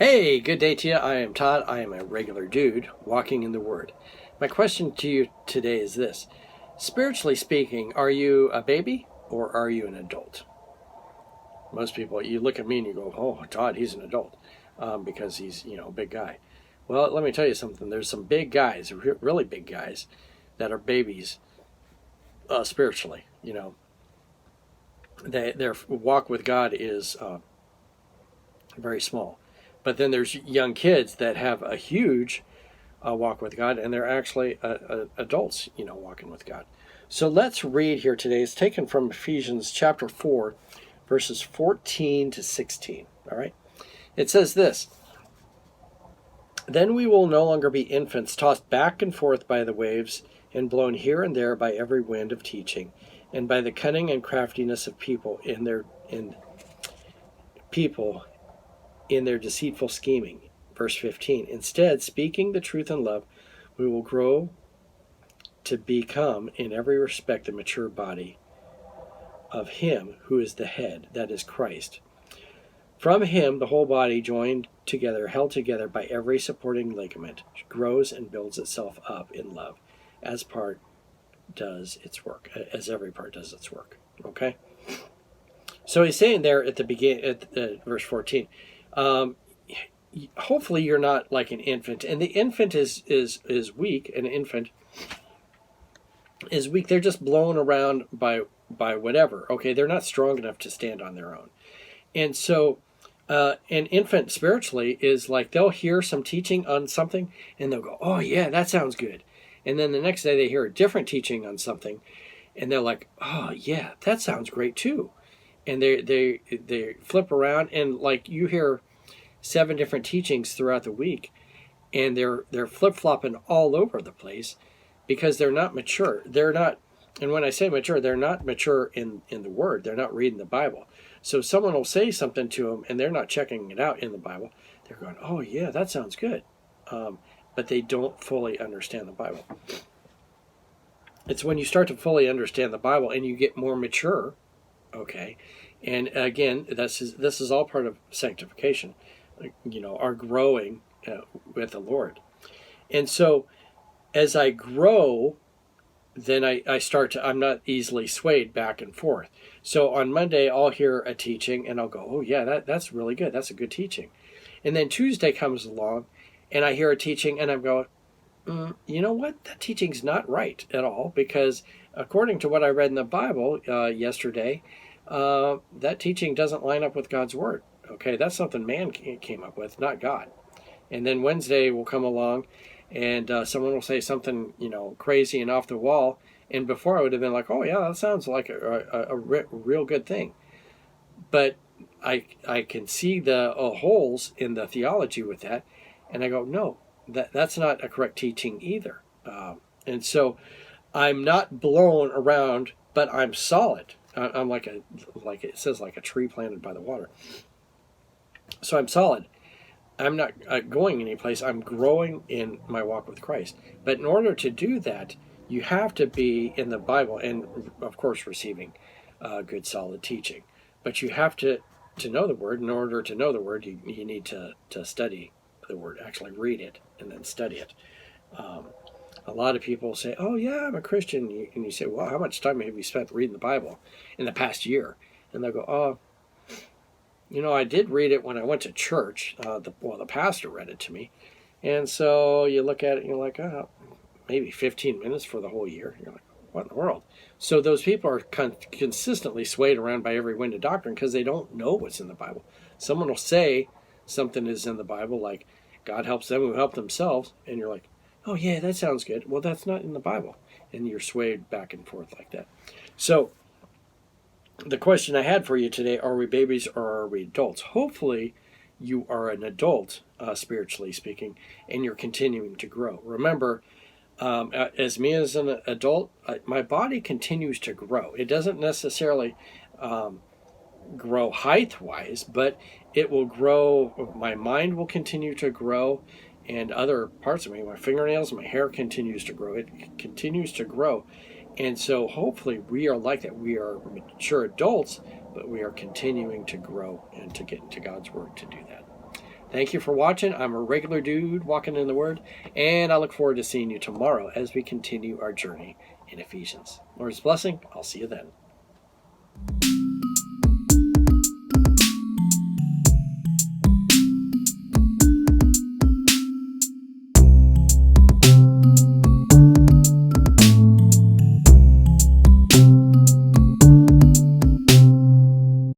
Hey, good day to you. I am Todd. I am a regular dude walking in the Word. My question to you today is this. Spiritually speaking, are you a baby or are you an adult? Most people, you look at me and you go, oh, Todd, he's an adult because he's, a big guy. Well, let me tell you something. There's some big guys, really big guys, that are babies spiritually. Their walk with God is very small. But then there's young kids that have a huge walk with God, and they're actually adults, walking with God. So let's read here today. It's taken from Ephesians chapter 4, verses 14 to 16. All right? It says this, "Then we will no longer be infants tossed back and forth by the waves and blown here and there by every wind of teaching, and by the cunning and craftiness of people in their deceitful scheming." Verse 15, "Instead, speaking the truth in love, we will grow to become in every respect the mature body of Him who is the head, that is Christ. From Him, the whole body, joined together, held together by every supporting ligament, grows and builds itself up in love, as every part does its work." Okay? So he's saying there at the beginning, at verse 14, hopefully you're not like an infant, and the infant is weak. An infant is weak. They're just blown around by whatever. Okay, they're not strong enough to stand on their own. And so an infant spiritually is like they'll hear some teaching on something and they'll go, oh yeah, that sounds good. And then the next day they hear a different teaching on something and they're like, oh yeah, that sounds great too. And they flip around, and like you hear 7 different teachings throughout the week, and they're flip-flopping all over the place because they're not mature. They're not, and when I say mature, they're not mature in the Word. They're not reading the Bible. So someone will say something to them, and they're not checking it out in the Bible. They're going, oh yeah, that sounds good. But they don't fully understand the Bible. It's when you start to fully understand the Bible and you get more mature, okay? And again, this is all part of sanctification. Are growing with the Lord. And so as I grow, then I start to, I'm not easily swayed back and forth. So on Monday, I'll hear a teaching and I'll go, oh yeah, that's really good. That's a good teaching. And then Tuesday comes along and I hear a teaching and I'm going, you know what? That teaching's not right at all, because according to what I read in the Bible yesterday, that teaching doesn't line up with God's Word. Okay, that's something man came up with, not God. And then Wednesday will come along and someone will say something, crazy and off the wall. And before I would have been like, oh yeah, that sounds like a real good thing. But I can see the holes in the theology with that. And I go, no, that's not a correct teaching either. And so I'm not blown around, but I'm solid. I'm like it says, like a tree planted by the water. So I'm solid. I'm not going anyplace. I'm growing in my walk with Christ. But in order to do that, you have to be in the Bible and, of course, receiving good, solid teaching. But you have to know the Word. In order to know the Word, you need to study the Word, actually read it, and then study it. A lot of people say, oh yeah, I'm a Christian. And you say, well, how much time have you spent reading the Bible in the past year? And they'll go, oh, I did read it when I went to church. The pastor read it to me. And so you look at it and you're like, oh, maybe 15 minutes for the whole year. You're like, what in the world? So those people are consistently swayed around by every wind of doctrine because they don't know what's in the Bible. Someone will say something is in the Bible, like God helps them who help themselves. And you're like, oh yeah, that sounds good. Well, that's not in the Bible. And you're swayed back and forth like that. So the question I had for you today, are we babies or are we adults? Hopefully you are an adult, spiritually speaking, and you're continuing to grow. Remember, as me as an adult, my body continues to grow. It doesn't necessarily grow height-wise, but it will grow. My mind will continue to grow, and other parts of me, my fingernails, my hair continues to grow. It continues to grow. And so hopefully we are like that. We are mature adults, but we are continuing to grow and to get into God's Word to do that. Thank you for watching. I'm a regular dude walking in the Word, and I look forward to seeing you tomorrow as we continue our journey in Ephesians. Lord's blessing. I'll see you then.